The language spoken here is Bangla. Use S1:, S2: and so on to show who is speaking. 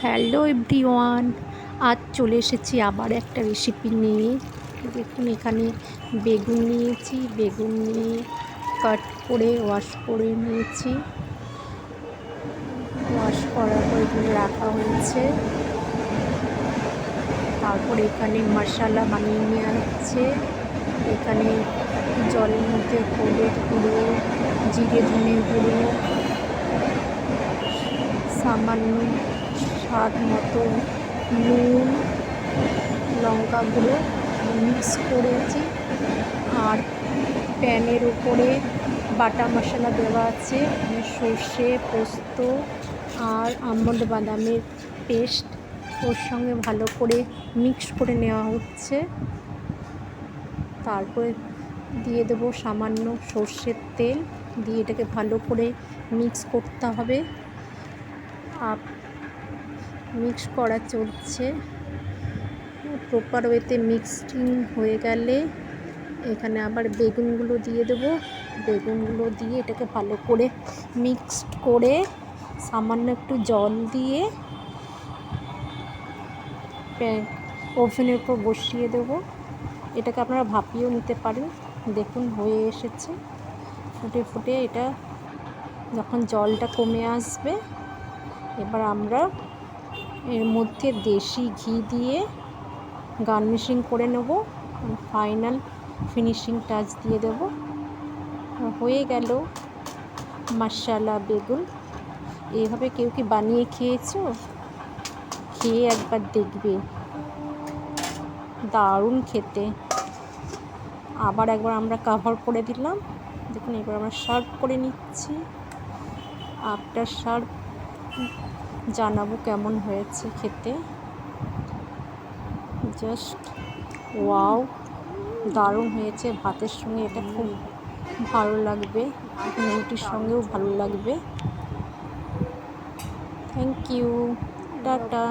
S1: হ্যালো এভরিওয়ান, আজ চলে এসেছি আবার একটা রেসিপি নিয়ে। দেখুন এখানে বেগুন নিয়েছি, বেগুন নিয়ে কাট করে ওয়াশ করে নিয়েছি। ওয়াশ করার পর এগুলো রাখা হয়েছে। তারপর এখানে মশলা বানিয়ে নেওয়া হচ্ছে। এখানে জলের মধ্যে হলুদ গুঁড়ো, জিরে ধনে গুঁড়ো, সামান্য স্বাদ মতো নুন, লঙ্কা গুঁড়ো মিক্স করেছি। আর প্যানের উপরে বাটা মশলা দেওয়া আছে, সর্ষে, পোস্ত আর আমন্ড বাদামের পেস্ট ওর সঙ্গে ভালো করে মিক্স করে নেওয়া হচ্ছে। তারপরে দিয়ে দেবো সামান্য সর্ষের তেল, দিয়ে এটাকে ভালো করে মিক্স করতে হবে। মিক্স করা চলছে। প্রপার ওয়েতে মিক্সিং হয়ে গেলে এখানে আবার বেগুনগুলো দিয়ে দেবো। বেগুনগুলো দিয়ে এটাকে ভালো করে মিক্সড করে সামান্য একটু জল দিয়ে ওভেনের উপর বসিয়ে দেবো। এটাকে আপনারা ভাপিয়েও নিতে পারেন। দেখুন হয়ে এসেছে ফুটে ফুটে। এটা যখন জলটা কমে আসবে, এবার আমরা এর মধ্যে দেশি ঘি দিয়ে গার্নিশিং করে নেব। ফাইনাল ফিনিশিং টাচ দিয়ে দেব। হয়ে গেল মশলা বেগুন। এইভাবে কেউ কি বানিয়ে খেয়েছো? খেয়ে একবার দেখবে, দারুণ খেতে। আবার একবার আমরা কভার করে দিলাম। দেখুন এবার আমরা সার্ভ করে নিচ্ছি। আফটার সার্ভ জানাবো কেমন হয়েছে খেতে। জাস্ট ওয়াও, দারুণ হয়েছে। ভাতের সঙ্গে এটা খুব ভালো লাগবে, রুটির সঙ্গেও ভালো লাগবে। Thank you, tata.